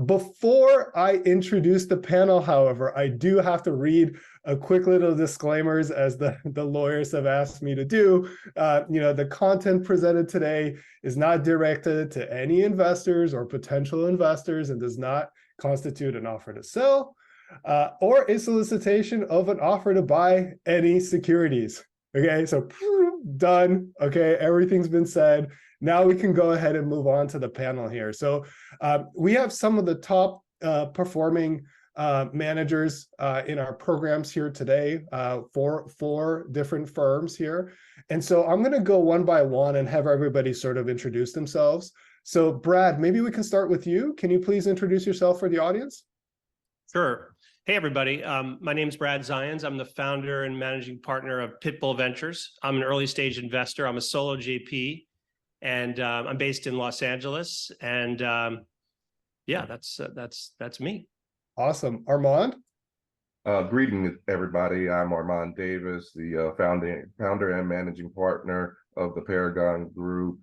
Before I introduce the panel, however, I do have to read a quick little disclaimers as the lawyers have asked me to do. The content presented today is not directed to any investors or potential investors and does not constitute an offer to sell or a solicitation of an offer to buy any securities. Okay, so done. Okay, everything's been said. Now we can go ahead and move on to the panel here. So we have some of the top performing managers in our programs here today for four different firms here. And so I'm going to go one by one and have everybody sort of introduce themselves. So Brad, maybe we can start with you. Can you please introduce yourself for the audience? Sure. Hey, everybody. My name is Brad Zions. I'm the founder and managing partner of Pitbull Ventures. I'm an early stage investor. I'm a solo JP, and I'm based in Los Angeles. And yeah, that's me. Awesome. Armand? Greetings, everybody. I'm Armond Davis, the founder and managing partner of the Paragon Group,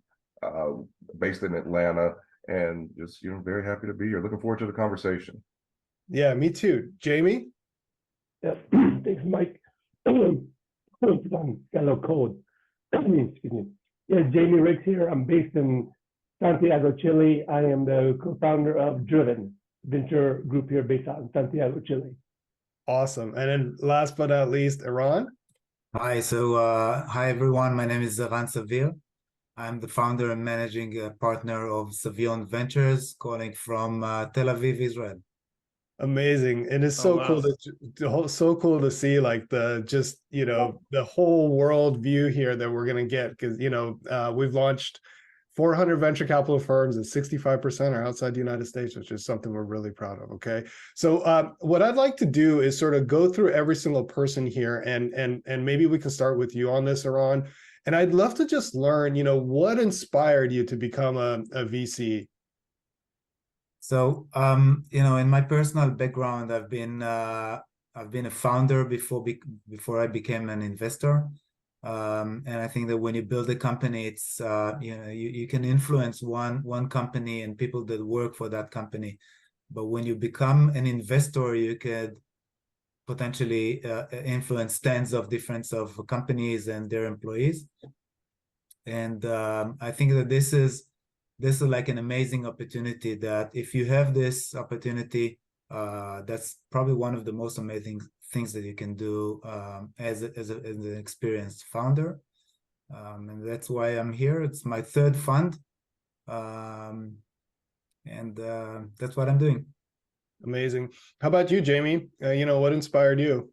based in Atlanta, and just very happy to be here. Looking forward to the conversation. Yeah, me too. Jamie? Yeah, thanks, Mike. Got a little cold. Excuse me. Yeah, Jaime Riggs here. I'm based in Santiago, Chile. I am the co-founder of Driven venture group here based out in Santiago, Chile. Awesome. And then last but not least, Eran? Hi, hi everyone. My name is Eran Savir. I'm the founder and managing partner of Savyon Ventures, calling from Tel Aviv, Israel. Amazing. And it's so cool to see like the whole world view here that we're going to get, because we've launched 400 venture capital firms and 65% are outside the United States, which is something we're really proud of. Okay. So what I'd like to do is sort of go through every single person here, and maybe we can start with you on this, Eran. And I'd love to just learn, what inspired you to become a VC? So, in my personal background, I've been a founder before I became an investor, and I think that when you build a company, it's you can influence one company and people that work for that company, but when you become an investor, you could potentially influence tens of different companies and their employees, and I think that this is like an amazing opportunity, that if you have this opportunity, that's probably one of the most amazing things that you can do as an experienced founder. And that's why I'm here. It's my third fund. And that's what I'm doing. Amazing. How about you, Jamie? What inspired you?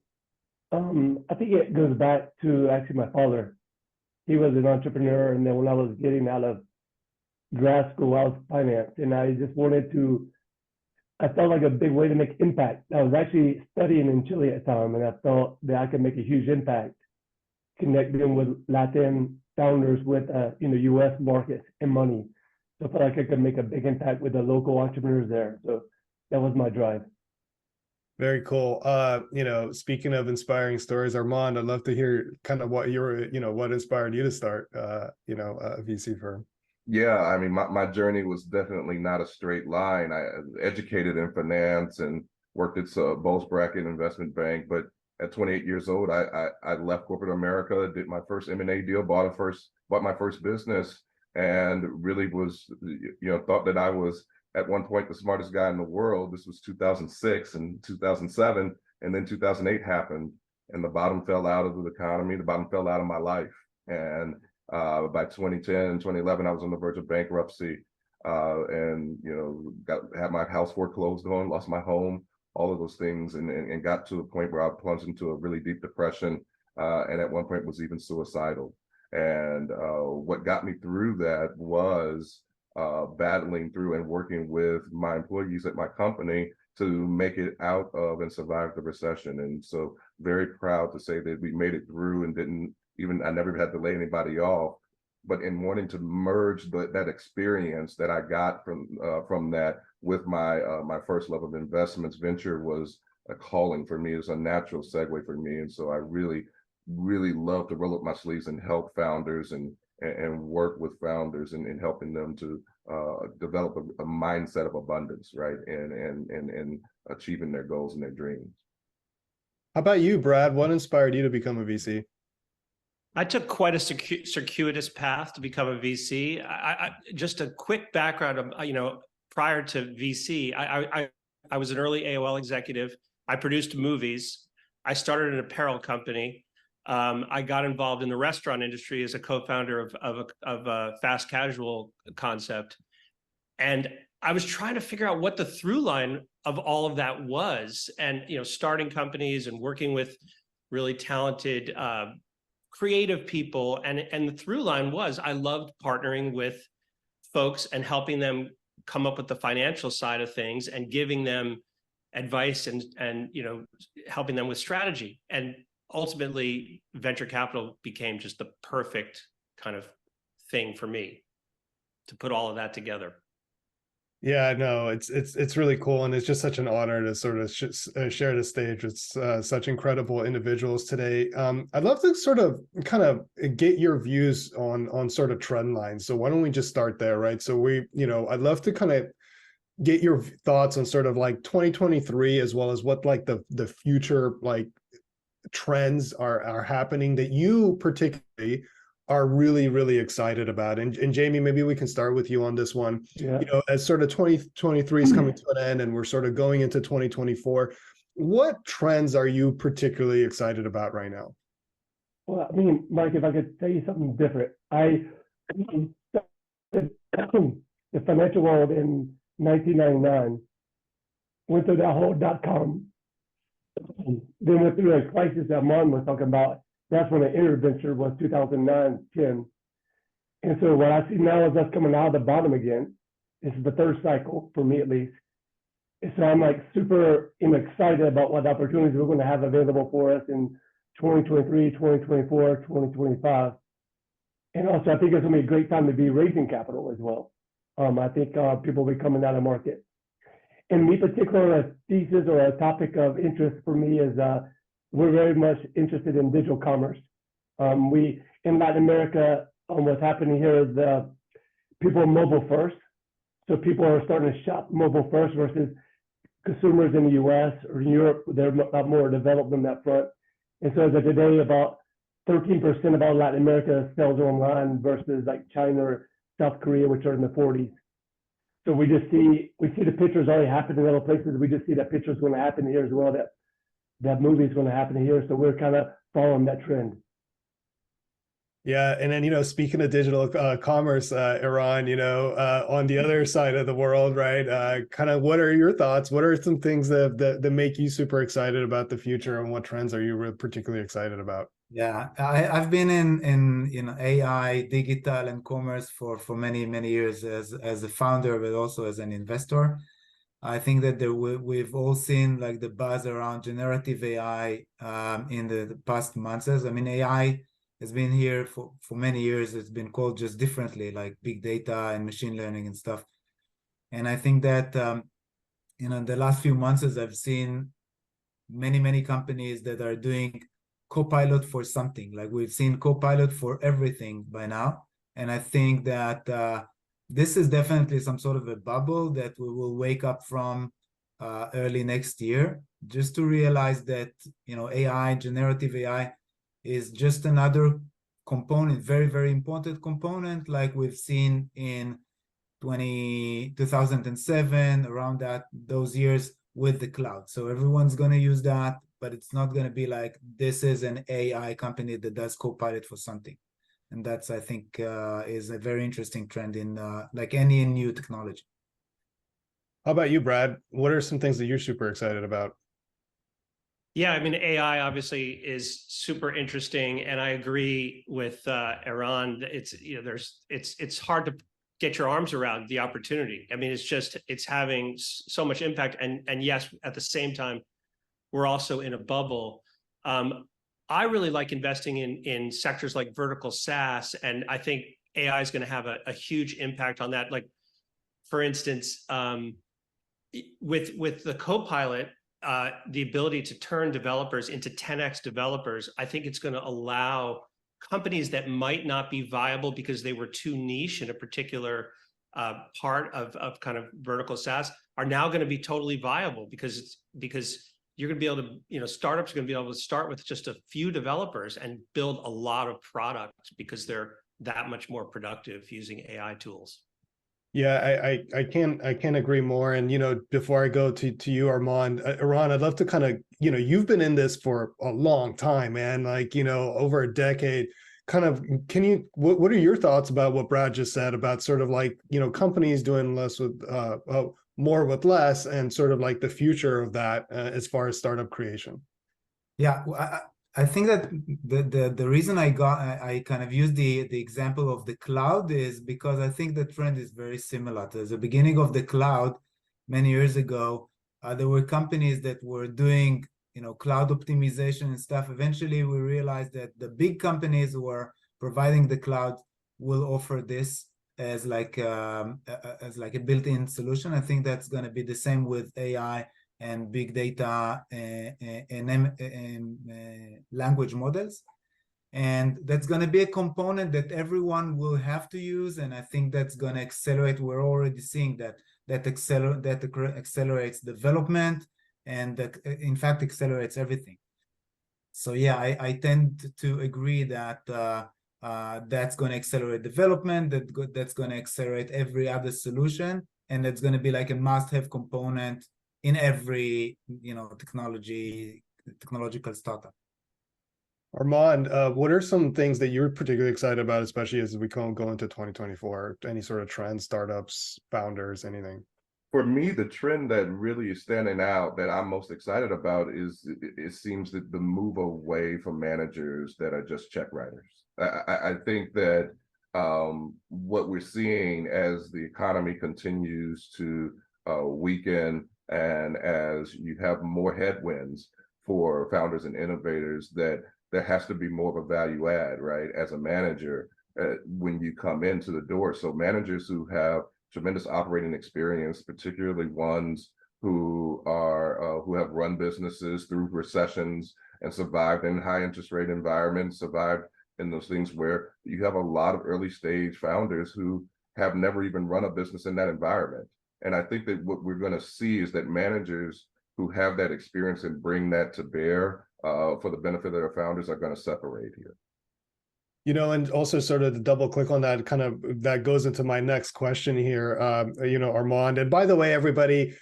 I think it goes back to actually my father. He was an entrepreneur, and then when I was getting out of grad school, I was financed, and I just I felt like a big way to make impact. I was actually studying in Chile at the time, and I felt that I could make a huge impact connecting with Latin founders with US markets and money. So I felt like I could make a big impact with the local entrepreneurs there. So that was my drive. Very cool. Speaking of inspiring stories, Armand, I'd love to hear kind of what what inspired you to start a VC firm. Yeah, I mean, my journey was definitely not a straight line. I educated in finance and worked at Bulge Bracket Investment Bank, but at 28 years old, I left corporate America, did my first M&A deal, bought my first business, and really was, thought that I was at one point the smartest guy in the world. This was 2006 and 2007, and then 2008 happened, and the bottom fell out of the economy. The bottom fell out of my life, and by 2010, 2011, I was on the verge of bankruptcy, and had my house foreclosed on, lost my home, all of those things, and got to a point where I plunged into a really deep depression, and at one point was even suicidal. And what got me through that was battling through and working with my employees at my company to make it out of and survive the recession. And so very proud to say that we made it through and I never had to lay anybody off, but in wanting to merge that experience that I got from that with my first love of investments, venture was a calling for me. It's a natural segue for me. And so I really, really love to roll up my sleeves and help founders and and work with founders and helping them to develop a mindset of abundance, right? And achieving their goals and their dreams. How about you, Brad? What inspired you to become a VC? I took quite a circuitous path to become a VC. Just a quick background of, prior to VC, I was an early AOL executive. I produced movies. I started an apparel company. I got involved in the restaurant industry as a co-founder of a fast casual concept. And I was trying to figure out what the through line of all of that was. And, starting companies and working with really talented, creative people. And the through line was I loved partnering with folks and helping them come up with the financial side of things and giving them advice and helping them with strategy. And ultimately, venture capital became just the perfect kind of thing for me to put all of that together. Yeah, no, it's really cool, and it's just such an honor to sort of share the stage with such incredible individuals today. I'd love to sort of kind of get your views on sort of trend lines. So why don't we just start there, right? So I'd love to kind of get your thoughts on sort of like 2023, as well as what like the future like trends are happening that you particularly are really, really excited about. And Jaime, maybe we can start with you on this one. Yeah. As sort of 2023 is coming to an end and we're sort of going into 2024, what trends are you particularly excited about right now? Well, I mean, Mike, if I could tell you something different, I started the financial world in 1999, went through that whole .com, then went through a crisis that Armond was talking about. That's when the Eran venture was 2009, 10. And so what I see now is us coming out of the bottom again. This is the third cycle for me, at least. And so I'm like super excited about what opportunities we're going to have available for us in 2023, 2024, 2025. And also, I think it's going to be a great time to be raising capital as well. I think people will be coming out of market. And me particular, a thesis or a topic of interest for me is we're very much interested in digital commerce. We, in Latin America, what's happening here is people are mobile first. So people are starting to shop mobile first versus consumers in the US or Europe. They're a lot more developed on that front. And so as of today, about 13% of all Latin America sells online versus like China or South Korea, which are in the 40s. So we see the pictures already happen in other places. We just see that picture is going to happen here as well. That movie is going to happen here. So we're kind of following that trend. Yeah, and then speaking of digital commerce, Eran, on the other side of the world, right? Kind of, what are your thoughts? What are some things that make you super excited about the future, and what trends are you particularly excited about? Yeah, I've been in AI, digital, and commerce for many years as a founder, but also as an investor. I think that we've all seen like the buzz around generative AI in the past months. I mean, AI has been here for many years. It's been called just differently, like big data and machine learning and stuff. And I think that in the last few months, as I've seen many companies that are doing Copilot for something. Like we've seen Copilot for everything by now. And I think that this is definitely some sort of a bubble that we will wake up from early next year, just to realize that, AI, generative AI, is just another component, very important component, like we've seen in 2007, around those years with the cloud. So everyone's going to use that, but it's not going to be like this is an AI company that does Copilot for something. And that's, I think, is a very interesting trend in like any new technology. How about you, Brad? What are some things that you're super excited about? Yeah, I mean, AI obviously is super interesting, and I agree with Eran. It's hard to get your arms around the opportunity. I mean, it's having so much impact, and yes, at the same time, we're also in a bubble. I really like investing in sectors like vertical SaaS, and I think AI is going to have a huge impact on that. Like, for instance, with the Copilot, the ability to turn developers into 10x developers, I think it's going to allow companies that might not be viable because they were too niche in a particular part of kind of vertical SaaS are now going to be totally viable because you're going to be able to, startups are going to be able to start with just a few developers and build a lot of product because they're that much more productive using AI tools. Yeah, I can't agree more. And before I go to you, Armond, Eran, I'd love to kind of, you've been in this for a long time, man, like over a decade. Kind of, what are your thoughts about what Brad just said about sort of like companies doing less with more with less, and sort of like the future of that as far as startup creation? Yeah, I think that the reason I kind of use the example of the cloud is because I think the trend is very similar. To the beginning of the cloud many years ago, there were companies that were doing cloud optimization and stuff. Eventually, we realized that the big companies who are providing the cloud will offer this as like a built-in solution. I think that's going to be the same with AI and big data and language models. And that's going to be a component that everyone will have to use. And I think that's going to accelerate. We're already seeing that accelerates development, and that in fact accelerates everything. So yeah, I tend to agree that that's going to accelerate development, that's going to accelerate every other solution, and it's going to be like a must-have component in every technological startup. Armond, what are some things that you're particularly excited about, especially as we go into 2024? Any sort of trends, startups, founders, anything? For me, the trend that really is standing out that I'm most excited about is it seems that the move away from managers that are just check writers. I think that what we're seeing as the economy continues to weaken, and as you have more headwinds for founders and innovators, that there has to be more of a value add, right, as a manager when you come into the door. So managers who have tremendous operating experience, particularly ones who have run businesses through recessions and survived in high interest rate environments, survived in those things where you have a lot of early stage founders who have never even run a business in that environment. And I think that what we're going to see is that managers who have that experience and bring that to bear for the benefit of their founders are going to separate here. And also sort of to double click on that, kind of that goes into my next question here, Armond. And by the way, everybody,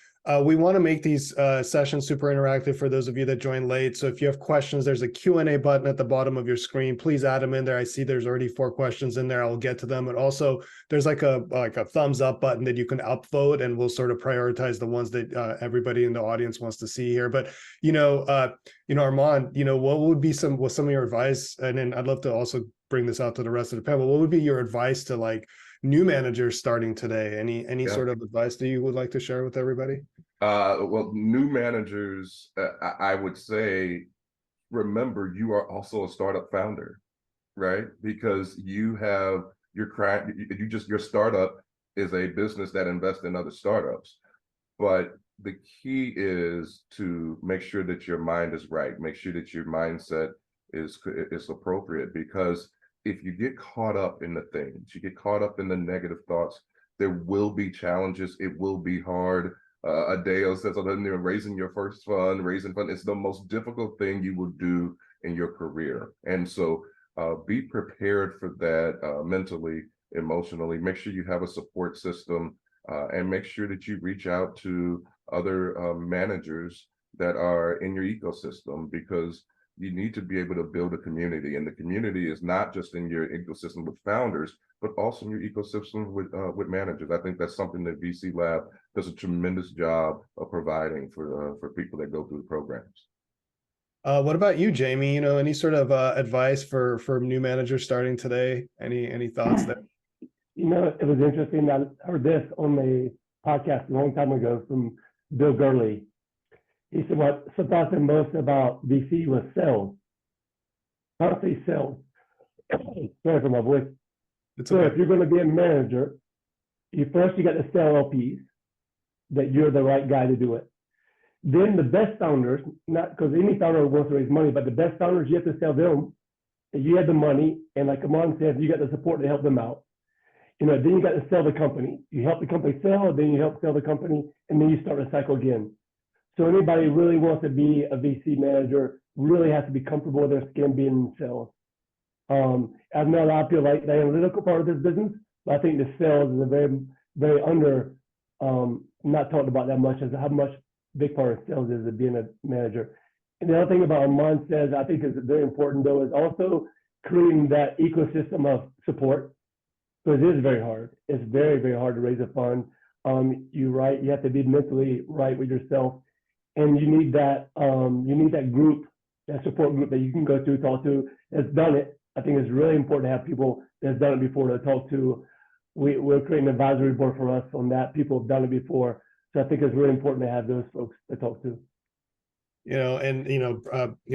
we want to make these sessions super interactive for those of you that joined late. So if you have questions, there's a Q&A button at the bottom of your screen. Please add them in there. I see there's already 4 questions in there. I'll get to them. And also there's like a thumbs up button that you can upvote, and we'll sort of prioritize the ones that everybody in the audience wants to see here. But, Armond, what would be some of your advice? And then I'd love to also bring this out to the rest of the panel. What would be your advice to like new managers starting today? Any sort of advice that you would like to share with everybody? Well, new managers, I would say, remember, you are also a startup founder, right? Because your startup is a business that invests in other startups. But the key is to make sure that your mind is right. Make sure that your mindset is appropriate, because if you get caught up in the things, you get caught up in the negative thoughts, there will be challenges. It will be hard. Adeo says, raising your first fund, raising fund, it's the most difficult thing you will do in your career. And so be prepared for that mentally, emotionally. Make sure you have a support system, and make sure that you reach out to other managers that are in your ecosystem, because you need to be able to build a community. And the community is not just in your ecosystem with founders, but also in your ecosystem with managers. I think that's something that VC Lab does a tremendous job of providing for people that go through the programs. What about you, Jaime? Any sort of advice for new managers starting today? Any thoughts there? It was interesting. I heard this on the podcast a long time ago from Bill Gurley. He said what surprised him most about VC was sales. Honestly, sales. Sorry for my voice. It's okay. So if you're going to be a manager, you got to sell LPs that you're the right guy to do it. Then the best founders, not because any founder wants to raise money, but the best founders, you have to sell them You have the money, and like Armond said, you got the support to help them out. Then you got to sell the company. You help the company sell, then you help sell the company, and then you start a cycle again. So anybody who really wants to be a VC manager really has to be comfortable with their skin being in sales. I know a lot of people like the analytical part of this business, but I think the sales is a very, very not talked about that much as how much big part of sales is of being a manager. And the other thing about Armond says, I think is very important though, is also creating that ecosystem of support. Because it is very hard. It's very, very hard to raise a fund. You have to be mentally right with yourself. And you need that group, that support group that you can go to, talk to, that's done it. I think it's really important to have people that's done it before to talk to. We're creating an advisory board for us on that. People have done it before. So I think it's really important to have those folks to talk to.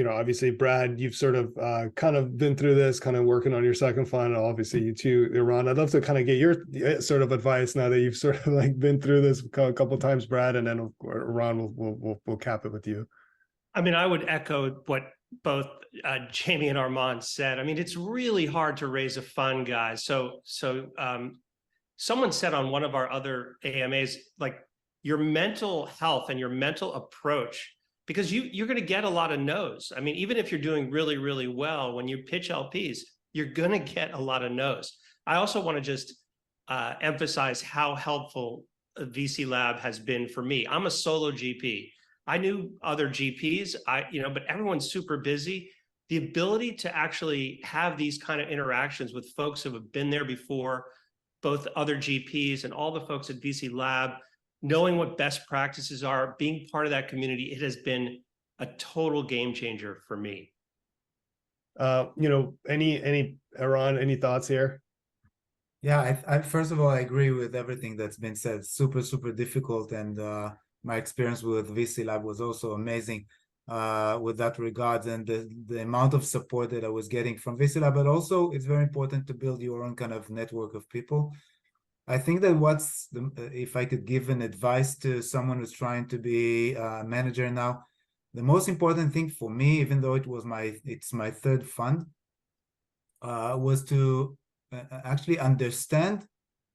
Obviously, Brad, you've sort of kind of been through this, kind of working on your second fund. Obviously, you too, Eran. I'd love to kind of get your sort of advice now that you've sort of like been through this a couple of times, Brad, and then Eran, we'll cap it with you. I mean, I would echo what both Jaime and Armond said. I mean, it's really hard to raise a fund, guys. So someone said on one of our other AMAs, like your mental health and your mental approach, because you're going to get a lot of no's. I mean, even if you're doing really, really well, when you pitch LPs, you're going to get a lot of no's. I also want to just emphasize how helpful VC Lab has been for me. I'm a solo GP. I knew other GPs, but everyone's super busy. The ability to actually have these kind of interactions with folks who have been there before, both other GPs and all the folks at VC Lab, knowing what best practices are, being part of that community, it has been a total game changer for me. Eran, any thoughts here? Yeah, I first of all, I agree with everything that's been said. Super, super difficult. And my experience with VC Lab was also amazing with that regards, and the amount of support that I was getting from VC Lab, but also it's very important to build your own kind of network of people. I think that if I could give an advice to someone who's trying to be a manager now, the most important thing for me, even though it's my third fund, was to actually understand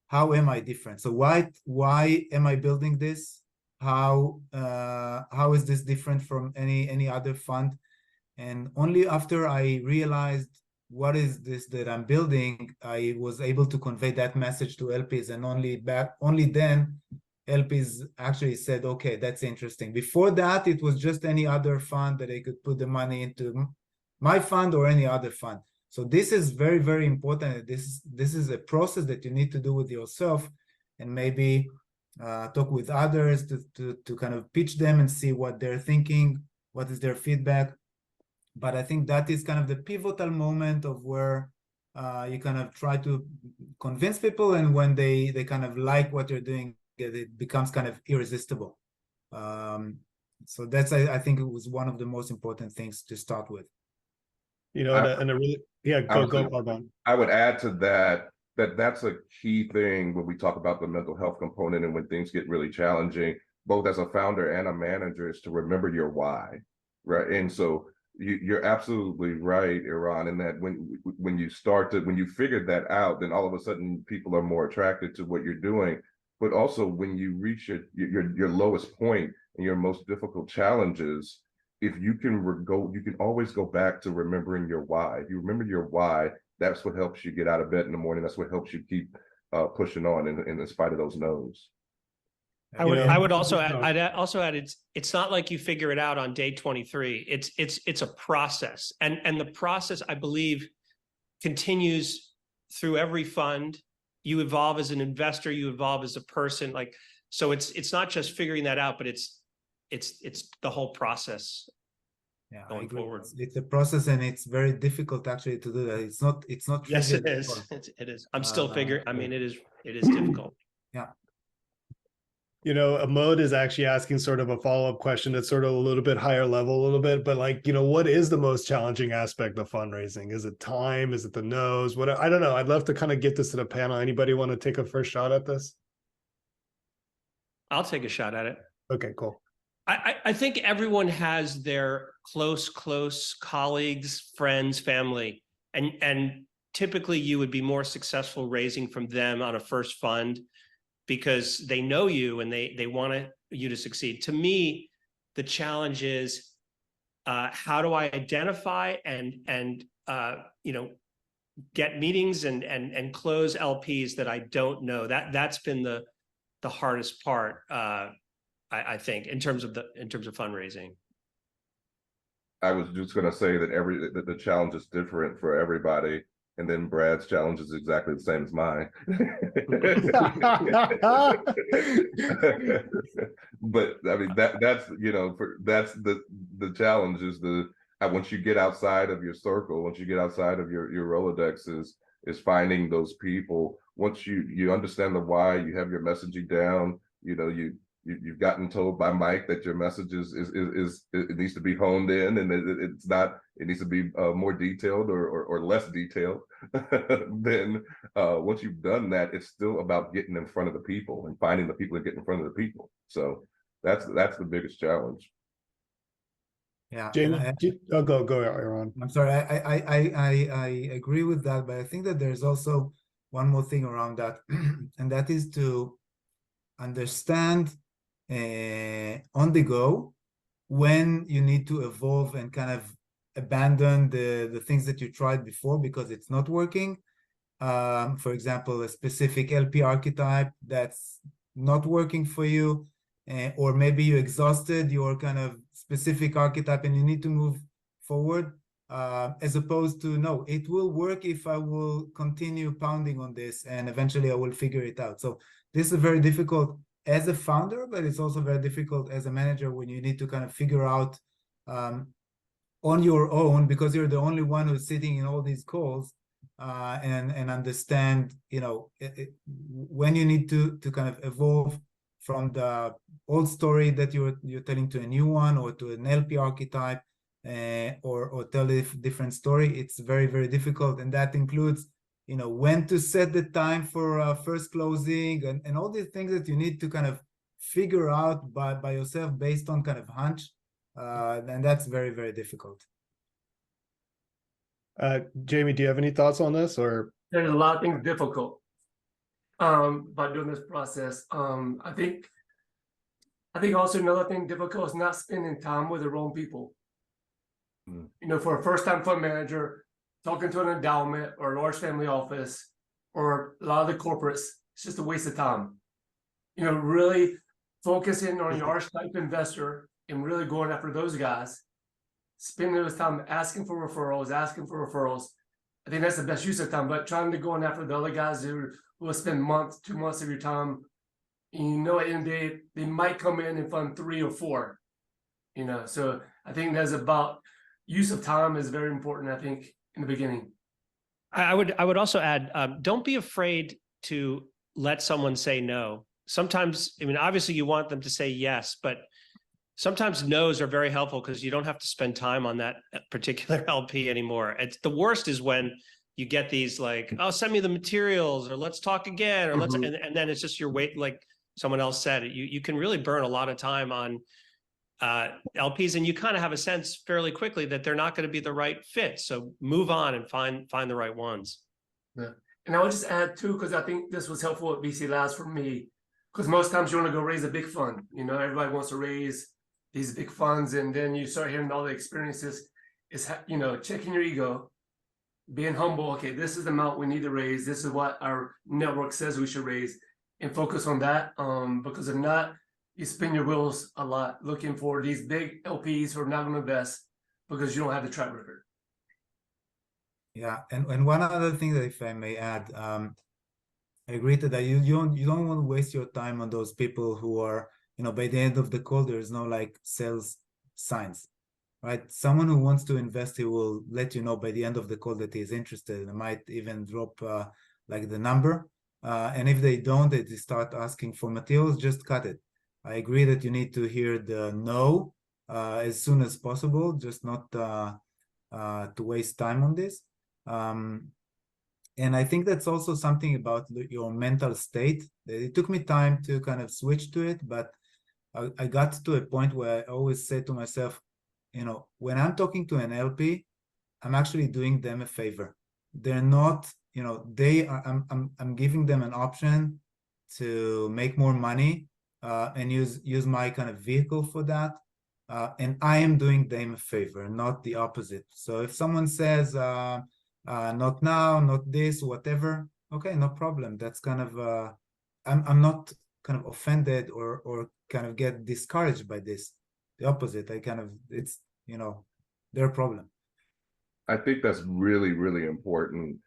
how am I different. So why am I building this? How is this different from any other fund? And only after I realized what is this that I'm building, I was able to convey that message to LPs, and only then LPs actually said, okay, that's interesting. Before that, it was just any other fund that I could put the money into, my fund or any other fund. So this is very, very important. This is a process that you need to do with yourself, and maybe talk with others to kind of pitch them and see what they're thinking, what is their feedback. But I think that is kind of the pivotal moment of where you kind of try to convince people, and when they kind of like what you're doing, it becomes kind of irresistible. So that's, I think it was one of the most important things to start with. Go Armond. I would add to that's a key thing when we talk about the mental health component, and when things get really challenging, both as a founder and a manager, is to remember your why, right? And so you're absolutely right, Eran, in that when you figure that out, then all of a sudden people are more attracted to what you're doing. But also when you reach your lowest point and your most difficult challenges, if you can always go back to remembering your why. If you remember your why, that's what helps you get out of bed in the morning. That's what helps you keep pushing on in spite of those no's. I would also add, it's not like you figure it out on day 23. It's a process, and the process, I believe, continues through every fund. You evolve as an investor, you evolve as a person. So it's not just figuring that out, but it's the whole process. Yeah, going forward. It's a process, and it's very difficult actually to do that. It's not. Yes, it is. It is. I'm still figuring. I mean, it is difficult. Yeah. Ahmad is actually asking sort of a follow-up question that's sort of a little bit higher level, but what is the most challenging aspect of fundraising? Is it time? Is it the no's? I don't know. I'd love to kind of get this to the panel. Anybody want to take a first shot at this? I'll take a shot at it. Okay, cool. I think everyone has their close colleagues, friends, family and typically you would be more successful raising from them on a first fund because they know you and they want you to succeed. To me, the challenge is how do I identify and get meetings and close LPs that I don't know. That's been the hardest part, I think, in terms of fundraising. I was just going to say that the challenge is different for everybody, and then Brad's challenge is exactly the same as mine. But I mean that's the challenge is once you get outside of your circle, once you get outside of your Rolodex is finding those people. Once you understand the why, you have your messaging down, you've gotten told by Mike that your message is it needs to be honed in, and it needs to be more detailed or less detailed. Then once you've done that, it's still about getting in front of the people and finding the people and getting in front of the people. So that's the biggest challenge. Yeah, Jamie, go, Eran. I'm sorry, I agree with that, but I think that there's also one more thing around that, and that is to understand on the go when you need to evolve and kind of abandon the things that you tried before because it's not working. For example, a specific LP archetype that's not working for you, or maybe you exhausted your kind of specific archetype and you need to move forward, as opposed to, no, it will work if I will continue pounding on this and eventually I will figure it out. So this is very difficult as a founder, but it's also very difficult as a manager when you need to kind of figure out on your own, because you're the only one who's sitting in all these calls, and understand, when you need to kind of evolve from the old story that you're telling to a new one, or to an LP archetype, or tell a different story. It's very, very difficult, and that includes when to set the time for first closing, and all these things that you need to kind of figure out by yourself based on kind of hunch, and that's very, very difficult. Jamie, do you have any thoughts on this? Or there's a lot of things difficult by doing this process. I think also another thing difficult is not spending time with the wrong people. For a first-time fund manager, talking to an endowment or a large family office or a lot of the corporates, it's just a waste of time. Really focusing on your archetype investor and really going after those guys, spending those time asking for referrals. I think that's the best use of time, but trying to go after the other guys who will spend 2 months of your time, at the end of the day, they might come in and fund 3 or 4, so I think that's about use of time is very important, I think, in the beginning. I would also add, don't be afraid to let someone say no. Sometimes, obviously you want them to say yes, but sometimes no's are very helpful because you don't have to spend time on that particular LP anymore. The worst is when you get these like, oh, send me the materials, or let's talk again, or and then it's just your wait, like someone else said, you can really burn a lot of time on LPs, and you kind of have a sense fairly quickly that they're not going to be the right fit. So move on and find the right ones. Yeah. And I would just add too, because I think this was helpful at BC Labs for me, because most times you want to go raise a big fund. Everybody wants to raise these big funds, and then you start hearing all the experiences. Is checking your ego, being humble. Okay, this is the amount we need to raise. This is what our network says we should raise, and focus on that. Because if not, you spin your wheels a lot looking for these big LPs who are not going to invest because you don't have the track record. Yeah, and one other thing that, if I may add, I agree to that you don't want to waste your time on those people who are, by the end of the call, there's no like sales signs, right? Someone who wants to invest, he will let you know by the end of the call that he is interested, and might even drop like the number. And if they don't, they start asking for materials, just cut it. I agree that you need to hear the no as soon as possible, just not to waste time on this. And I think that's also something about your mental state. It took me time to kind of switch to it, but I got to a point where I always say to myself, when I'm talking to an LP, I'm actually doing them a favor. they're not, you know, they are, I'm giving them an option to make more money and use my kind of vehicle for that. And I am doing them a favor, not the opposite. So if someone says, not now, not this, whatever, okay, no problem. That's kind of, I'm not kind of offended or kind of get discouraged by this. The opposite, I kind of, it's, you know, their problem. I think that's really, really important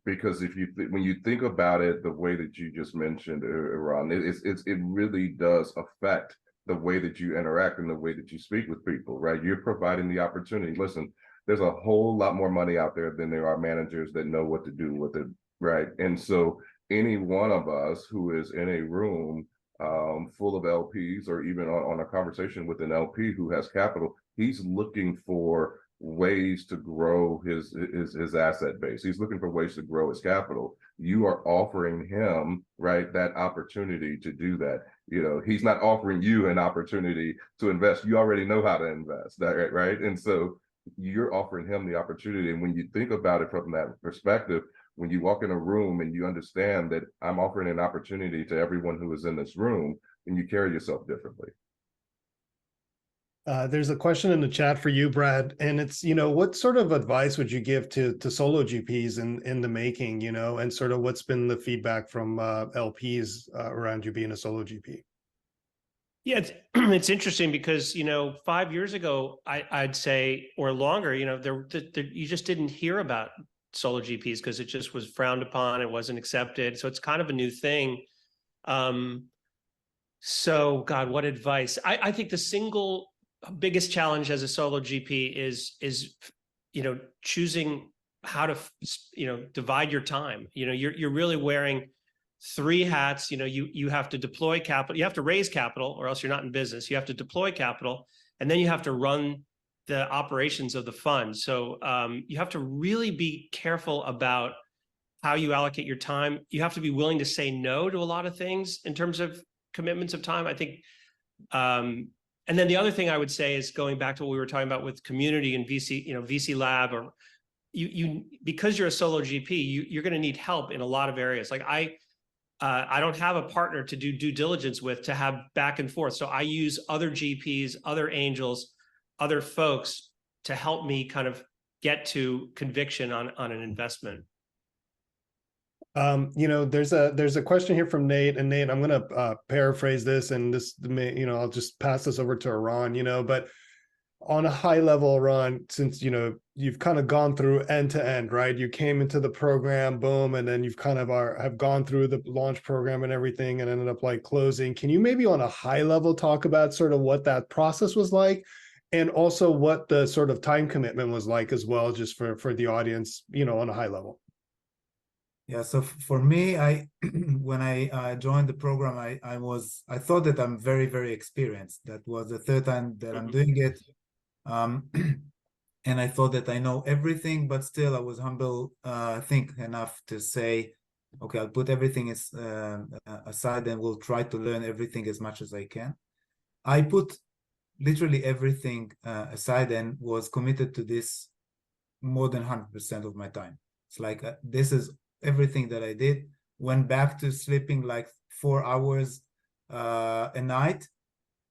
because if you when you think about it, the way that you just mentioned, Eran, it really does affect the way that you interact and the way that you speak with people, right? You're providing the opportunity. Listen, there's a whole lot more money out there than there are managers that know what to do with it, right? And so any one of us who is in a room full of LPs or even on a conversation with an LP who has capital, he's looking for ways to grow his asset base. He's looking for ways to grow his capital. You are offering him, right, that opportunity to do that. You know, he's not offering you an opportunity to invest. You already know how to invest, right? And so you're offering him the opportunity. And when you think about it from that perspective, when you walk in a room and you understand that I'm offering an opportunity to everyone who is in this room, then you carry yourself differently. There's a question in the chat for you, Brad, and it's, you know, what sort of advice would you give to solo GPs in the making, you know, and sort of what's been the feedback from LPs around you being a solo GP? Yeah, it's interesting because, you know, 5 years ago, I'd say, or longer, you know, there you just didn't hear about solo GPs because it just was frowned upon. It wasn't accepted. So it's kind of a new thing. So God, what advice? I think the single biggest challenge as a solo GP is, you know, choosing how to, you know, divide your time. You know, you're really wearing 3 hats. You know, you have to deploy capital, you have to raise capital, or else you're not in business. You have to deploy capital, and then you have to run the operations of the fund. So you have to really be careful about how you allocate your time. You have to be willing to say no to a lot of things in terms of commitments of time, I think. And then the other thing I would say is going back to what we were talking about with community and VC, you know, VC lab, or you because you're a solo GP, you're going to need help in a lot of areas. Like I don't have a partner to do due diligence with, to have back and forth. So I use other GPs, other angels, other folks to help me kind of get to conviction on an investment. You know, there's a question here from Nate, and Nate, I'm going to paraphrase this, and this, you know, I'll just pass this over to Eran, you know, but on a high level, Eran, since, you know, you've kind of gone through end to end, right? You came into the program, boom, and then you've kind of have gone through the launch program and everything and ended up like closing. Can you maybe on a high level talk about sort of what that process was like, and also what the sort of time commitment was like as well, just for the audience, you know, on a high level? Yeah, so for me, when I joined the program, I thought that I'm very, very experienced. That was the 3rd time that I'm doing it. And I thought that I know everything, but still I was humble, I think, enough to say, okay, I'll put everything aside and we'll try to learn everything as much as I can. I put literally everything aside and was committed to this more than 100% of my time. It's like, this is everything that I did. Went back to sleeping like 4 hours a night,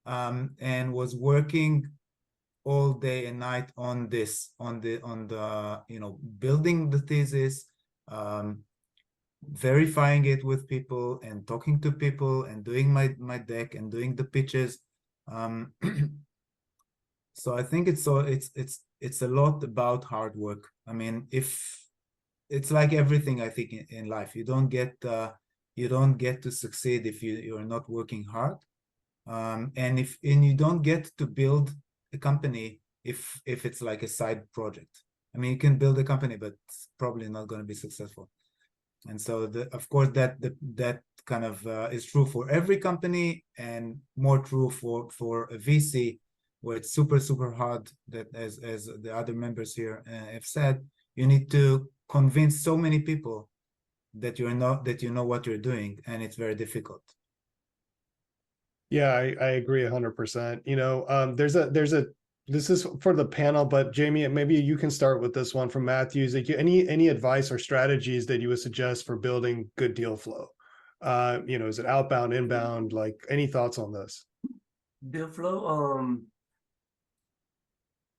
and was working all day and night on this, on the you know, building the thesis, verifying it with people and talking to people and doing my deck and doing the pitches. So I think it's a lot about hard work. I mean, if it's like everything, I think, in life, you don't get to succeed if you're not working hard, and you don't get to build a company if it's like a side project. I mean, you can build a company, but it's probably not going to be successful. And so, of course, that kind of is true for every company, and more true for a VC, where it's super hard. That as the other members here have said, you need to convince so many people that you know what you're doing, and it's very difficult. Yeah, I agree 100%. You know, there's a this is for the panel, but Jaime, maybe you can start with this one from Matthews. Like, any advice or strategies that you would suggest for building good deal flow? Is it outbound, inbound? Like, any thoughts on this? Deal flow,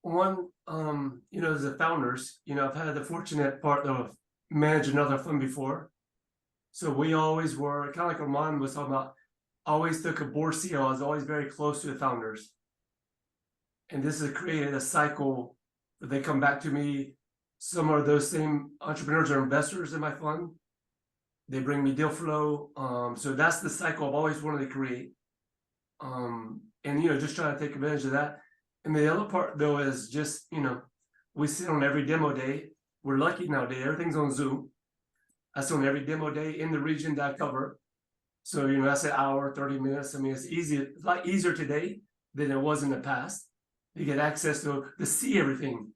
as the founders, I've had the fortunate part of managing another fund before. So we always were kind of like Armond was talking about, always took a board seat. I was always very close to the founders. And this has created a cycle that they come back to me. Some of those same entrepreneurs are investors in my fund. They bring me deal flow. So that's the cycle I've always wanted to create. Just trying to take advantage of that. And the other part though is just, we sit on every demo day. We're lucky nowadays, everything's on Zoom. I sit on every demo day in the region that I cover. So, that's an hour, 30 minutes. I mean, it's easy, it's a lot easier today than it was in the past. You get access to see everything.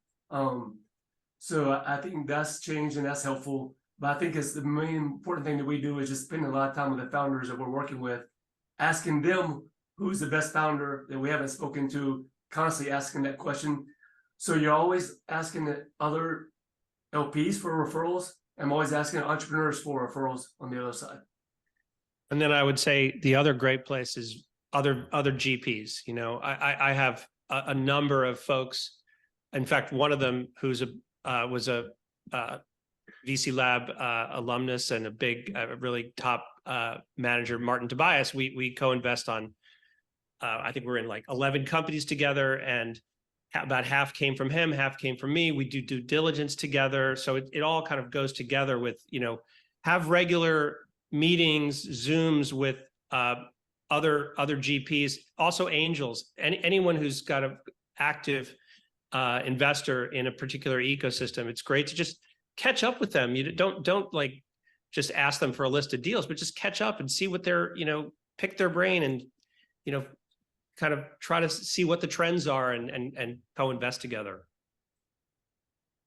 So I think that's changed and that's helpful. But I think it's the main important thing that we do is just spend a lot of time with the founders that we're working with, asking them who's the best founder that we haven't spoken to, constantly asking that question. So you're always asking the other LPs for referrals. I'm always asking entrepreneurs for referrals on the other side. And then I would say the other great place is other GPs. I have a number of folks. In fact, one of them who's was a VC Lab alumnus and a big, really top manager, Martin Tobias. We co-invest on, I think we're in like 11 companies together, and about half came from him, half came from me. We do due diligence together. So it all kind of goes together with, have regular meetings, Zooms with other GPs, also angels, anyone who's got an active investor in a particular ecosystem. It's great to just catch up with them. You don't like just ask them for a list of deals, but just catch up and see what they're, pick their brain and, kind of try to see what the trends are and co-invest together.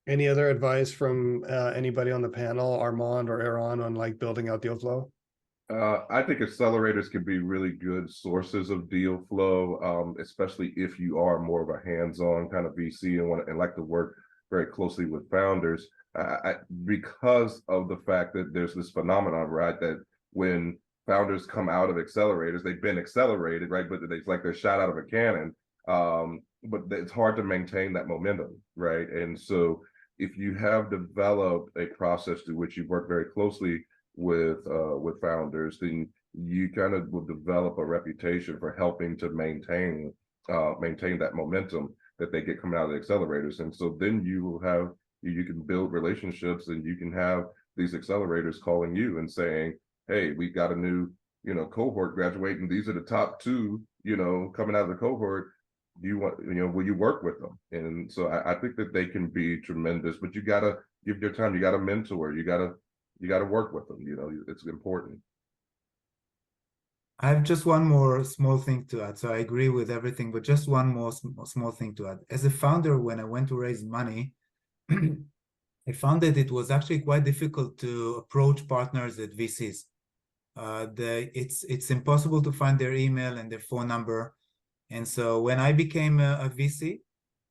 Any other advice from anybody on the panel, Armond or Eran, on like building out deal flow? I think accelerators can be really good sources of deal flow, especially if you are more of a hands-on kind of VC and like to work very closely with founders, because of the fact that there's this phenomenon, right, that when founders come out of accelerators, they've been accelerated, right, but it's like they're shot out of a cannon, but it's hard to maintain that momentum, right? And so if you have developed a process through which you work very closely with founders, then you kind of will develop a reputation for helping to maintain that momentum that they get coming out of the accelerators. And so then you can build relationships, and you can have these accelerators calling you and saying, hey, we've got a new cohort graduating, these are the top two coming out of the cohort, do you want, will you work with them? And so I think that they can be tremendous, but you got to give your time, you got to mentor, you got to work with them. It's important. I have just one more small thing to add. So I agree with everything, but just one more small thing to add. As a founder, when I went to raise money, I found that it was actually quite difficult to approach partners at VCs. It's impossible to find their email and their phone number. And so when I became a VC,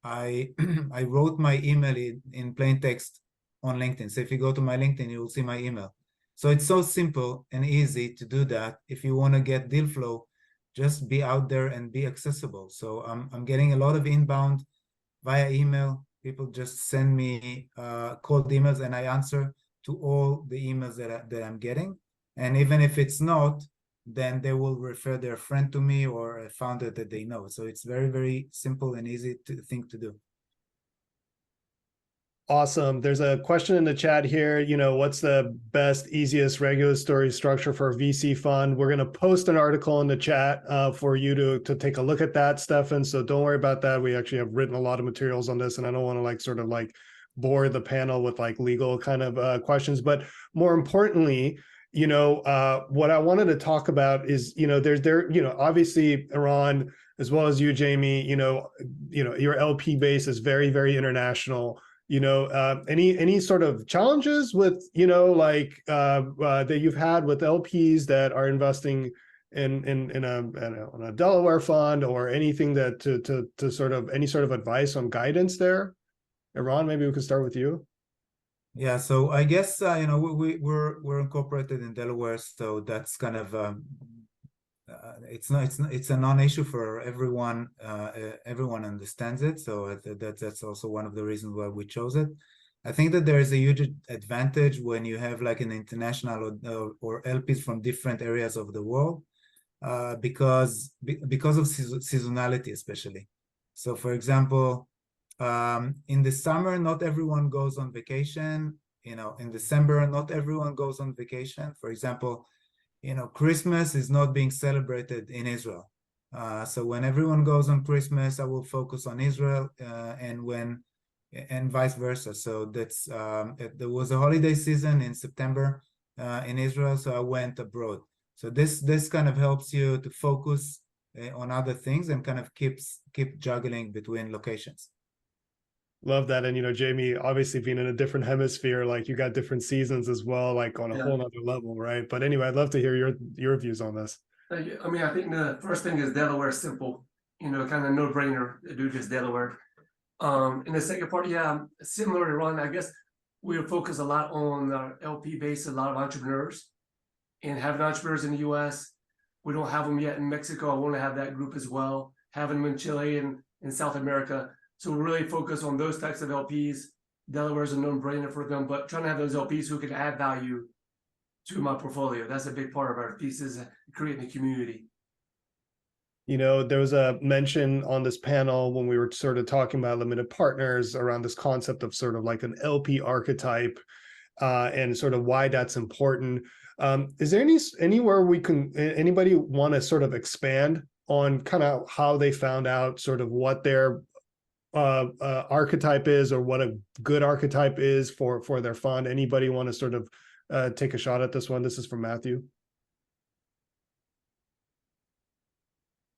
I I wrote my email in plain text on LinkedIn. So if you go to my LinkedIn, you will see my email. So it's so simple and easy to do that. If you want to get deal flow, just be out there and be accessible. So I'm getting a lot of inbound via email. People just send me cold emails, and I answer to all the emails that I'm getting. And even if it's not, then they will refer their friend to me or a founder that they know. So it's very, very simple and easy thing to do. Awesome. There's a question in the chat here. What's the best, easiest regulatory structure for a VC fund? We're going to post an article in the chat for you to take a look at that, Stefan. So don't worry about that. We actually have written a lot of materials on this, and I don't want to bore the panel with legal kind of questions. But more importantly, what I wanted to talk about is, obviously Eran, as well as you, Jaime, your LP base is very, very international. Any sort of challenges with, that you've had with LPs that are investing in a Delaware fund, or anything that to sort of any sort of advice on guidance there? Eran, maybe we could start with you. Yeah, so I guess we're incorporated in Delaware, so that's kind of it's a non-issue for everyone. Everyone understands it, so that's also one of the reasons why we chose it. I think that there is a huge advantage when you have like an international or LPs from different areas of the world, because of seasonality, especially. So, for example, in the summer, not everyone goes on vacation. In December, not everyone goes on vacation. For example, Christmas is not being celebrated in Israel. So when everyone goes on Christmas, I will focus on Israel, and vice versa. So that's there was a holiday season in September in Israel, so I went abroad. So this kind of helps you to focus on other things and kind of keep juggling between locations. Love that. And Jaime, obviously being in a different hemisphere, like you got different seasons as well, like on a whole nother level, right? But anyway, I'd love to hear your views on this. I mean, I think the first thing is Delaware simple, kind of no-brainer to do just Delaware. And the second part, similar to Ron, I guess we focus a lot on our LP base, a lot of entrepreneurs, and having entrepreneurs in the US. We don't have them yet in Mexico. I want to have that group as well, having them in Chile and in South America. So we really focus on those types of LPs. Delaware is a no-brainer for them, but trying to have those LPs who can add value to my portfolio. That's a big part of our thesis, creating a community. There was a mention on this panel when we were sort of talking about limited partners around this concept of sort of like an LP archetype, and sort of why that's important. Is there anywhere anybody want to sort of expand on kind of how they found out sort of what their archetype is, or what a good archetype is for their fund? Anybody want to sort of take a shot at this one? This is from Matthew.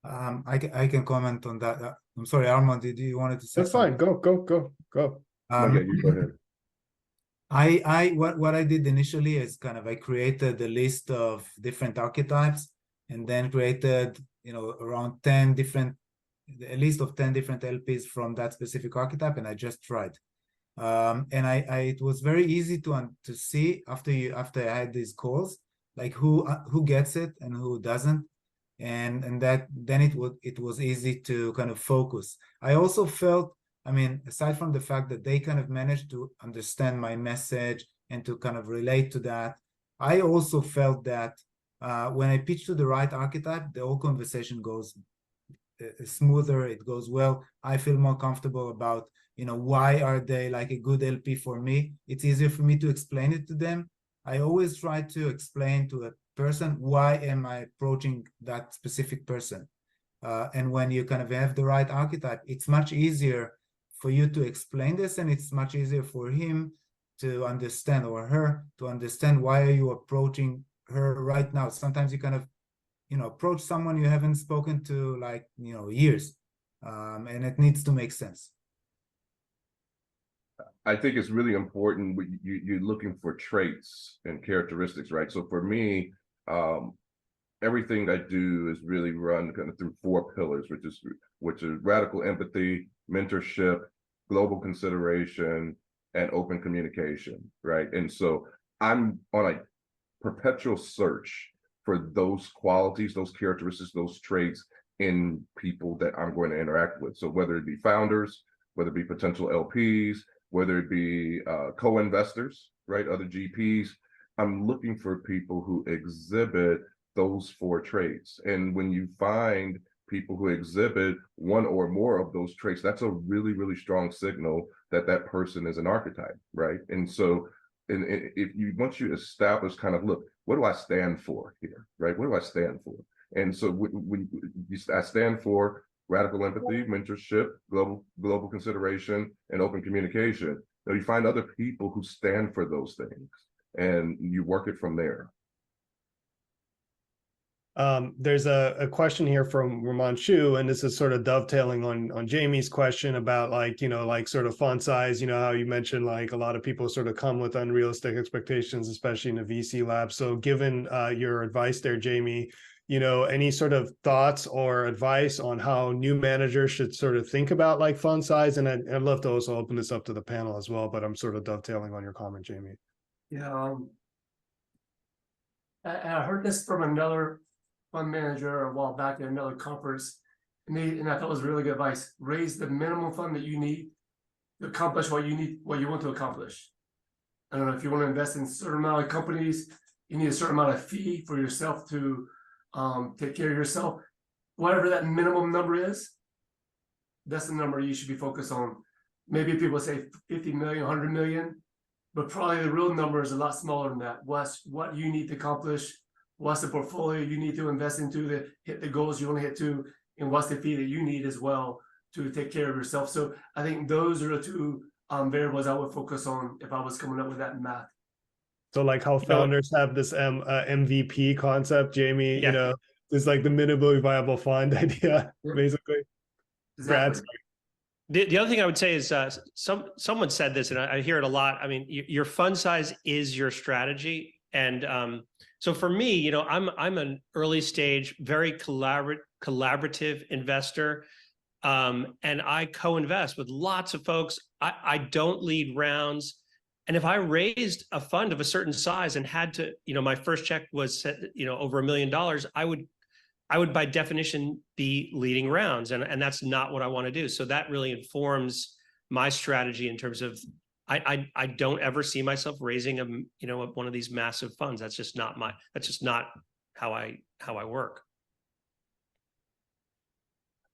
I can comment on that. I'm sorry, Armond, did you wanted to say That's something? fine. Go. You go ahead. What I did initially is kind of I created a list of different archetypes, and then created around a list of 10 different LPs from that specific archetype, and I just tried. And it was very easy to see after I had these calls, like who gets it and who doesn't. And that then it was easy to kind of focus. I also felt, I mean, aside from the fact that they kind of managed to understand my message and to kind of relate to that, I also felt that when I pitch to the right archetype, the whole conversation goes smoother, it goes well. I feel more comfortable about, why are they like a good LP for me? It's easier for me to explain it to them. I always try to explain to a person, why am I approaching that specific person? And when you kind of have the right archetype, it's much easier for you to explain this, and it's much easier for him to understand, or her to understand, why are you approaching her right now? Sometimes you kind of, approach someone you haven't spoken to like, years, and it needs to make sense. I think it's really important you're looking for traits and characteristics, right? So for me, everything I do is really run kind of through 4 pillars, which is radical empathy, mentorship, global consideration, and open communication, right? And so I'm on a perpetual search for those qualities, those characteristics, those traits in people that I'm going to interact with. So whether it be founders, whether it be potential LPs, whether it be co-investors, right, other GPs, I'm looking for people who exhibit those 4 traits. And when you find people who exhibit one or more of those traits, that's a really, really strong signal that that person is an archetype, right? And so once you establish kind of, look, what do I stand for here, right? What do I stand for? And so I stand for radical empathy, mentorship, global consideration, and open communication. Now you find other people who stand for those things, and you work it from there. There's a question here from Ramon Shu, and this is sort of dovetailing on Jamie's question about like sort of font size, how you mentioned like a lot of people sort of come with unrealistic expectations, especially in the VC lab. So given your advice there, Jaime, any sort of thoughts or advice on how new managers should sort of think about like fund size? And I'd love to also open this up to the panel as well, but I'm sort of dovetailing on your comment, Jaime. Yeah, I heard this from another fund manager a while back at another conference, and I thought it was really good advice. Raise the minimum fund that you need to accomplish what you want to accomplish. I don't know if you want to invest in a certain amount of companies, you need a certain amount of fee for yourself to take care of yourself. Whatever that minimum number is, that's the number you should be focused on. Maybe people say 50 million, 100 million, but probably the real number is a lot smaller than that. What's what you need to accomplish? What's the portfolio you need to invest into to hit the goals you want to hit to? And what's the fee that you need as well to take care of yourself? So I think those are the two variables I would focus on if I was coming up with that math. So like how founders have this MVP concept, Jaime, Yeah. it's like the minimally viable fund idea, basically. Exactly. The other thing I would say is someone said this, and I hear it a lot. I mean, your fund size is your strategy, and so for me, I'm an early stage, very collaborative investor, and I co-invest with lots of folks. I don't lead rounds, and if I raised a fund of a certain size and had to, my first check was over $1 million, I would by definition be leading rounds, and that's not what I want to do. So that really informs my strategy in terms of I don't ever see myself raising one of these massive funds. That's just not how I work.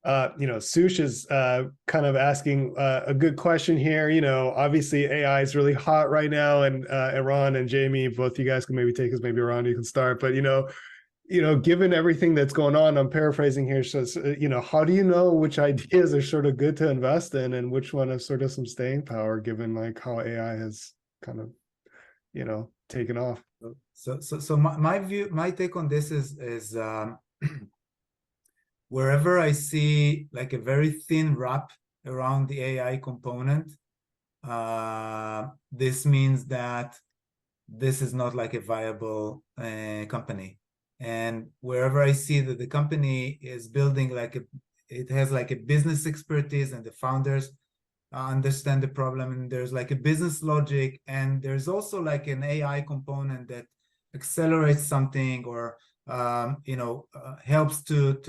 Sush is kind of asking a good question here. Obviously AI is really hot right now, and Eran and Jaime, both you guys can maybe take us, maybe Eran, you can start, but given everything that's going on, I'm paraphrasing here. So, how do you know which ideas are sort of good to invest in and which one have sort of some staying power, given like how AI has kind of, taken off? So my take on this is wherever I see like a very thin wrap around the AI component, this means that this is not like a viable company. And wherever I see that the company is building it has like a business expertise and the founders understand the problem, and there's like a business logic, and there's also like an AI component that accelerates something or helps to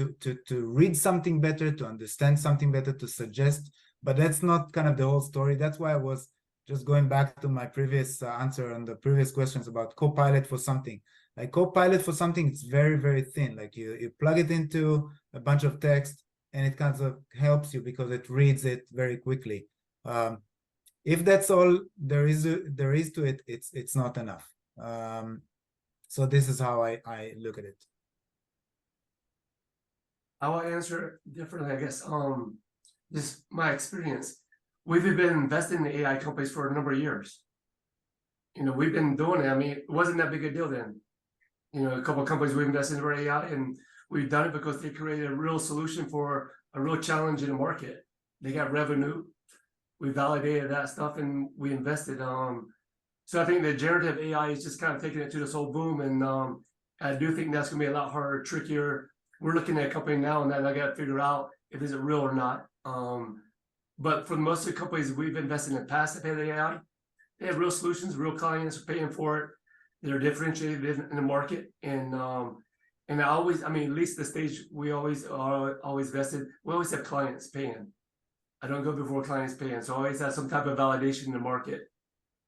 read something better, to understand something better, to suggest. But that's not kind of the whole story. That's why I was just going back to my previous answer on the previous questions about Copilot for something. Like Copilot for something, it's very, very thin. Like you plug it into a bunch of text and it kind of helps you because it reads it very quickly. If that's all there is to it, it's not enough. So this is how I look at it. I will answer differently, I guess. Just my experience. We've been investing in AI companies for a number of years. We've been doing it. I mean, it wasn't that big a deal then. A couple of companies we invested in for AI, and we've done it because they created a real solution for a real challenge in the market. They got revenue. We validated that stuff and we invested. So I think the generative AI is just kind of taking it to this whole boom, and I do think that's going to be a lot harder, trickier. We're looking at a company now, and then I got to figure out if it's real or not. But for most of the companies we've invested in the past that pay the AI, they have real solutions, real clients are paying for it. They're differentiated in the market, and at least the stage we always vested. We always have clients paying. I don't go before clients paying, so I always have some type of validation in the market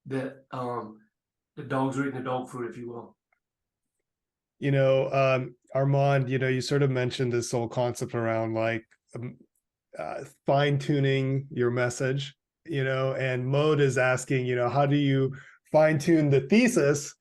that the dog's eating the dog food, if you will. Armond, you sort of mentioned this whole concept around like fine tuning your message, and Mode is asking, how do you fine tune the thesis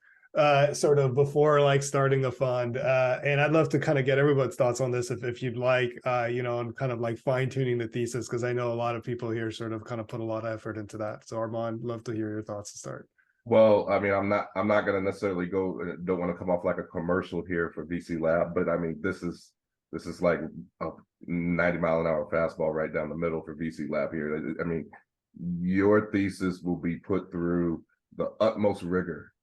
sort of before like starting a fund, and I'd love to kind of get everybody's thoughts on this if you'd like, and kind of like fine tuning the thesis, because I know a lot of people here sort of kind of put a lot of effort into that. So Armond, love to hear your thoughts to start. Well, I mean, I'm not going to necessarily don't want to come off like a commercial here for VC Lab, but I mean, this is like a 90-mile-an-hour fastball right down the middle for VC Lab here. I mean, your thesis will be put through the utmost rigor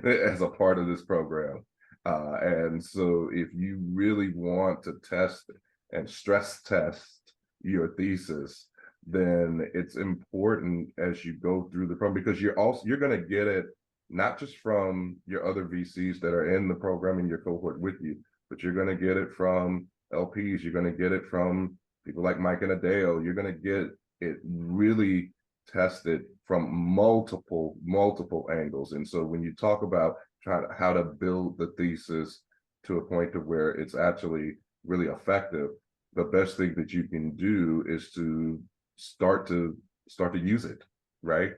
as a part of this program. And so if you really want to test and stress test your thesis, then it's important as you go through the program, because you're going to get it not just from your other VCs that are in the program in your cohort with you, but you're going to get it from LPs. You're going to get it from people like Mike and Adeo. You're going to get it really tested from multiple angles. And so when you talk about how to build the thesis to a point to where it's actually really effective, the best thing that you can do is to start to use it, right?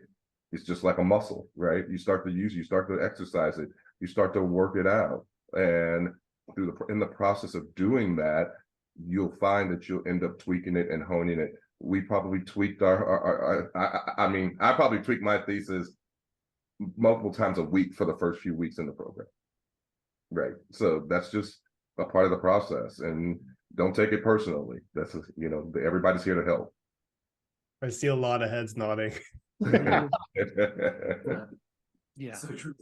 It's just like a muscle, right? You start to use it, you start to exercise it, you start to work it out. And in the process of doing that, you'll find that you'll end up tweaking it and honing it. We probably tweaked I probably tweaked my thesis multiple times a week for the first few weeks in the program. Right. So that's just a part of the process, and don't take it personally. That's, everybody's here to help. I see a lot of heads nodding. Yeah. So true.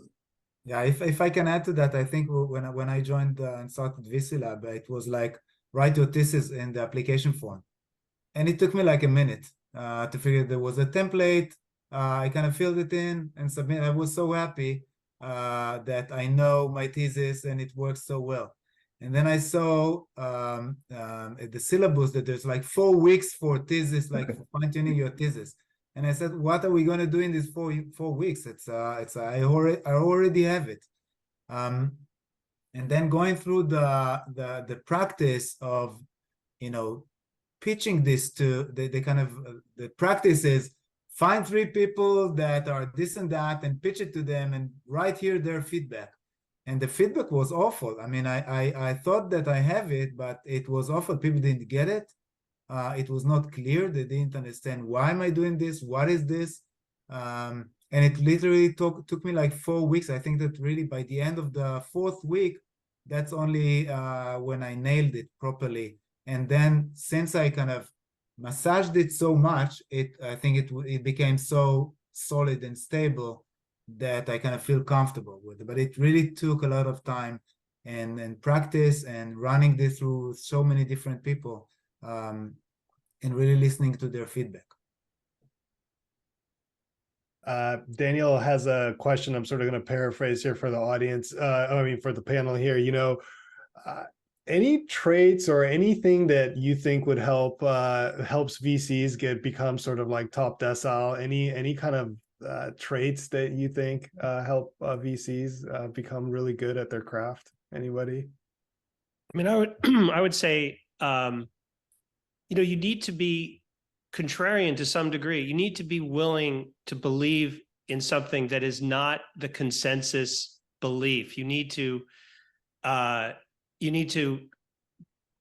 Yeah, if I can add to that, I think when I joined and started VC Lab, it was like, write your thesis in the application form. And it took me like a minute to figure there was a template. I kind of filled it in and submit. I was so happy that I know my thesis and it works so well. And then I saw at the syllabus that there's like 4 weeks for thesis, like for fine-tuning your thesis. And I said, what are we going to do in these 4 weeks? I already have it. And then going through the practice of, pitching this to the kind of the practice is find 3 people that are this and that and pitch it to them and write here their feedback. And the feedback was awful. I mean, I thought that I have it, but it was awful. People didn't get it. It was not clear. They didn't understand, why am I doing this? What is this? And it literally took me like 4 weeks. I think that really by the end of the 4th week, that's only when I nailed it properly. And then since I kind of massaged it so much, I think it became so solid and stable that I kind of feel comfortable with it. But it really took a lot of time and practice and running this through so many different people and really listening to their feedback. Daniel has a question. I'm sort of going to paraphrase here for the audience. For the panel here, any traits or anything that you think would helps VCs become sort of like top decile? Any kind of traits that you think help VCs become really good at their craft? Anybody? I mean, I would say, you need to be contrarian to some degree. You need to be willing to believe in something that is not the consensus belief. You need to,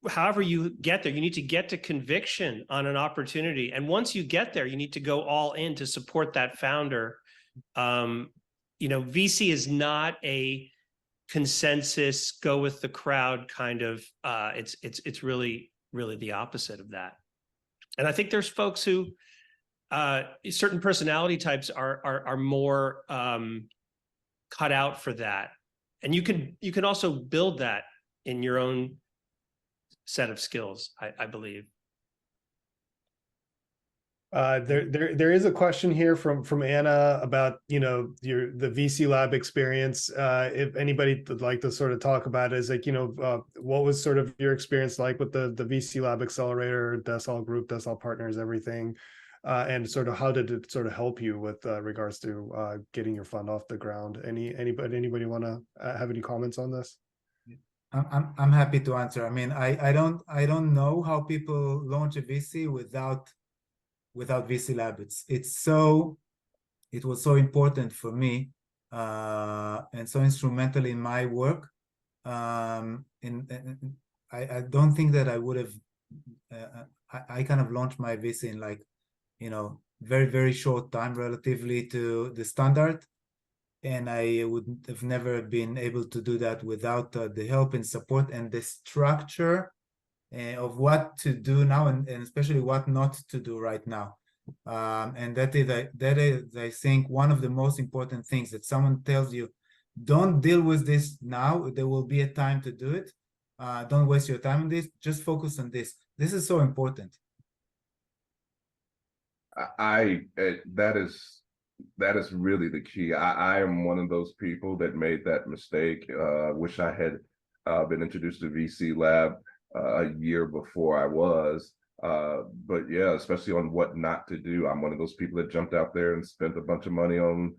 however you get there, you need to get to conviction on an opportunity. And once you get there, you need to go all in to support that founder. VC is not a consensus, go with the crowd kind of, it's really the opposite of that. And I think there's folks who, certain personality types are more cut out for that. And you can also build that in your own set of skills, I believe. There is a question here from Anna about the VC Lab experience. If anybody would like to sort of talk about it, is like what was sort of your experience like with the VC Lab Accelerator, Decile Group, Decile Partners, everything, and sort of how did it sort of help you with regards to getting your fund off the ground? Anybody want to have any comments on this? I'm happy to answer. I mean, I don't know how people launch a VC without VC Lab. It was so important for me and so instrumental in my work. And I don't think that I would have. I kind of launched my VC in like very, very short time relatively to the standard. And I would have never been able to do that without the help and support and the structure of what to do now and especially what not to do right now. And that is, I think, one of the most important things that someone tells you, don't deal with this now. There will be a time to do it. Don't waste your time on this. Just focus on this. This is so important. That is really the key. I am one of those people that made that mistake. Wish I had been introduced to VC Lab a year before I was. But yeah, especially on what not to do. I'm one of those people that jumped out there and spent a bunch of money on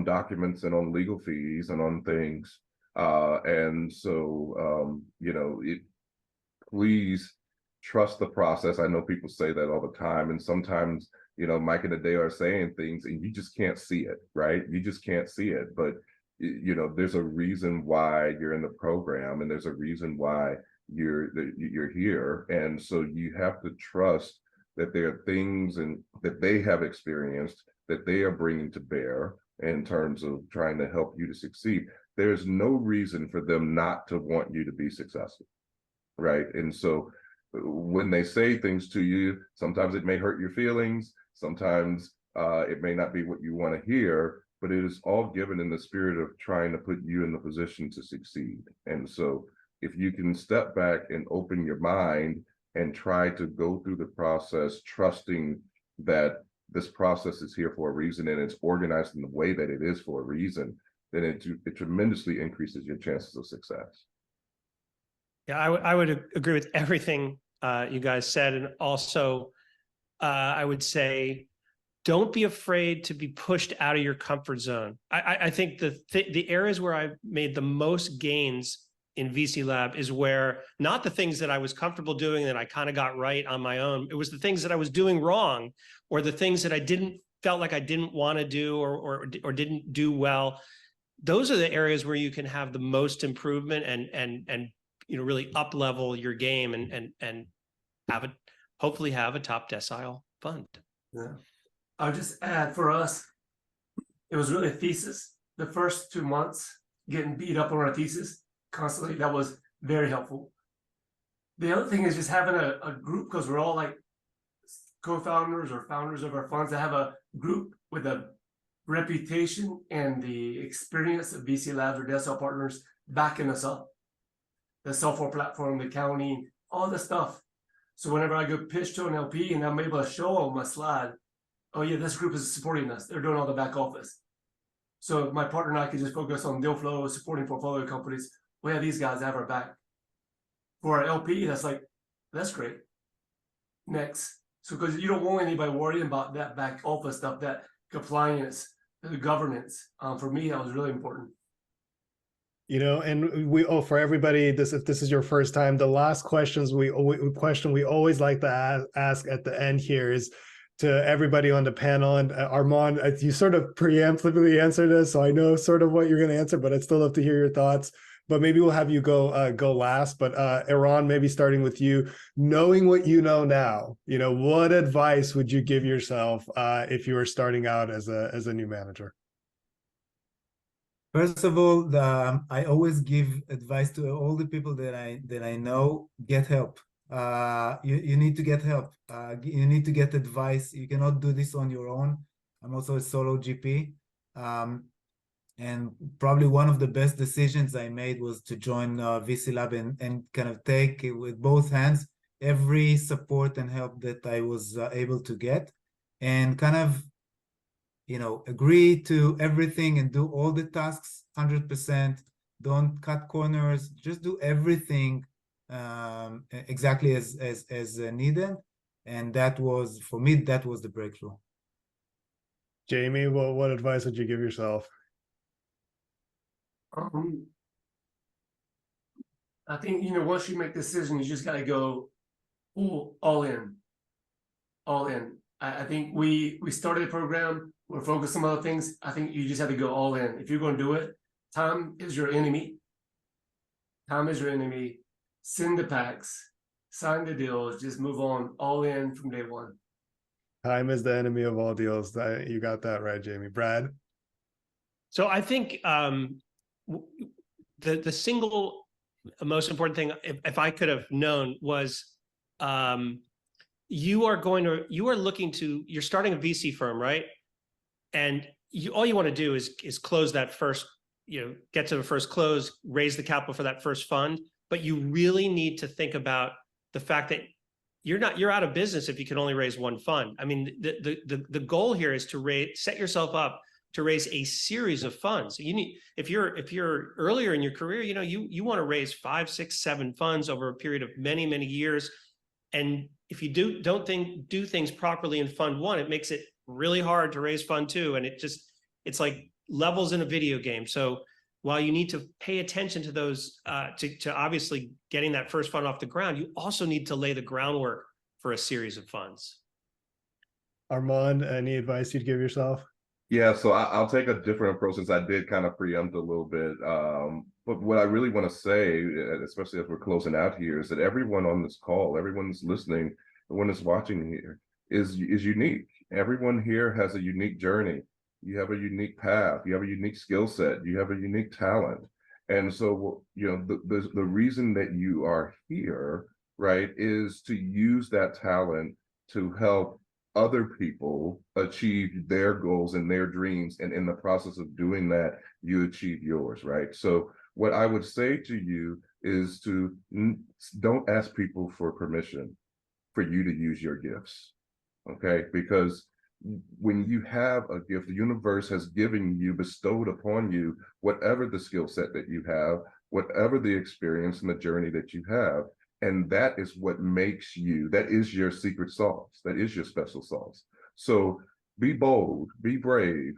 documents and on legal fees and on things. And so, please trust the process. I know people say that all the time, and sometimes, Mike and Ade are saying things and you just can't see it, right? You just can't see it. But, there's a reason why you're in the program, and there's a reason why you're here. And so you have to trust that there are things and that they have experienced that they are bringing to bear in terms of trying to help you to succeed. There's no reason for them not to want you to be successful, right? And so when they say things to you, sometimes it may hurt your feelings, sometimes it may not be what you want to hear, but it is all given in the spirit of trying to put you in the position to succeed. And so if you can step back and open your mind and try to go through the process, trusting that this process is here for a reason and it's organized in the way that it is for a reason, then it tremendously increases your chances of success. Yeah, I would agree with everything you guys said. And also, I would say, don't be afraid to be pushed out of your comfort zone. I think the areas where I've made the most gains in VC Lab is where not the things that I was comfortable doing that I kind of got right on my own. It was the things that I was doing wrong, or the things that I felt like I didn't want to do or didn't do well. Those are the areas where you can have the most improvement and really up level your game and hopefully have a top decile fund. Yeah. I'll just add, for us, it was really a thesis. The first 2 months, getting beat up on our thesis constantly, that was very helpful. The other thing is just having a group, because we're all like co-founders or founders of our funds, that have a group with a reputation and the experience of VC Labs or Decile Partners backing us up. The software platform, the accounting, all the stuff. So whenever I go pitch to an LP and I'm able to show them my slide, oh yeah, this group is supporting us. They're doing all the back office. So my partner and I can just focus on deal flow, supporting portfolio companies. Well, yeah, these guys have our back. For our LP, that's great. Next. So because you don't want anybody worrying about that back office stuff, that compliance, the governance. For me, that was really important. And for everybody, if this is your first time, the last question we always like to ask at the end here is to everybody on the panel. And Armond, you sort of preemptively answered this, so I know sort of what you're going to answer, but I'd still love to hear your thoughts. But maybe we'll have you go last. But Eran, maybe starting with you, knowing what you know now, what advice would you give yourself if you were starting out as a new manager? First of all, I always give advice to all the people that I know: get help. You need to get help. You need to get advice. You cannot do this on your own. I'm also a solo GP. And probably one of the best decisions I made was to join VC Lab and kind of take it with both hands every support and help that I was able to get, and kind of agree to everything and do all the tasks 100%. Don't cut corners. Just do everything exactly as needed. And that was, for me, that was the breakthrough. Jaime, what advice would you give yourself? I think, once you make the decision, you just got to go all in. I think we started a program. We're focused on other things. I think you just have to go all in. If you're going to do it, time is your enemy. Send the packs, sign the deals, just move on, all in from day one. Time is the enemy of all deals. You got that right, Jaime. Brad? So I think the single most important thing, if I could have known, was you're starting a VC firm, right? And all you want to do is close that first get to the first close, raise the capital for that first fund. But you really need to think about the fact that you're out of business if you can only raise one fund. I mean, the goal here is to set yourself up to raise a series of funds. You need, if you're earlier in your career, you want to raise 5, 6, 7 funds over a period of many, many years. And if you do things properly in fund 1, it makes it really hard to raise fund 2. And it's like levels in a video game. So while you need to pay attention to those, to obviously getting that first fund off the ground, you also need to lay the groundwork for a series of funds. Armand, any advice you'd give yourself? Yeah, so I'll take a different approach, since I did kind of preempt a little bit. But what I really want to say, especially as we're closing out here, is that everyone on this call, everyone that's listening, everyone that's watching here is unique. Everyone here has a unique journey. You have a unique path. You have a unique skill set. You have a unique talent. And so, the reason that you are here, right, is to use that talent to help other people achieve their goals and their dreams, and in the process of doing that, you achieve yours, right? So what I would say to you is to don't ask people for permission for you to use your gifts, okay? Because when you have a gift, the universe has given you, bestowed upon you, whatever the skill set that you have, whatever the experience and the journey that you have. And that is what makes you, that is your secret sauce. That is your special sauce. So be bold, be brave.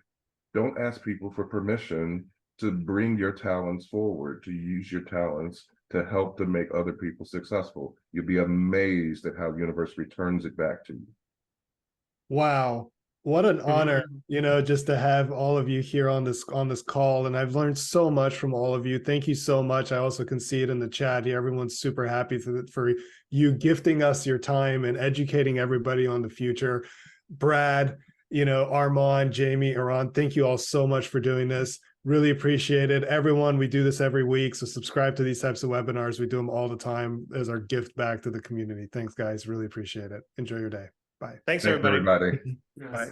Don't ask people for permission to bring your talents forward, to use your talents to help to make other people successful. You'll be amazed at how the universe returns it back to you. Wow. What an honor, just to have all of you here on this call. And I've learned so much from all of you. Thank you so much. I also can see it in the chat here. Everyone's super happy for you gifting us your time and educating everybody on the future. Brad, Armand, Jaime, Eran, thank you all so much for doing this. Really appreciate it. Everyone, we do this every week. So subscribe to these types of webinars. We do them all the time as our gift back to the community. Thanks, guys. Really appreciate it. Enjoy your day. Bye. Thanks everybody. Everybody. Yes. Bye.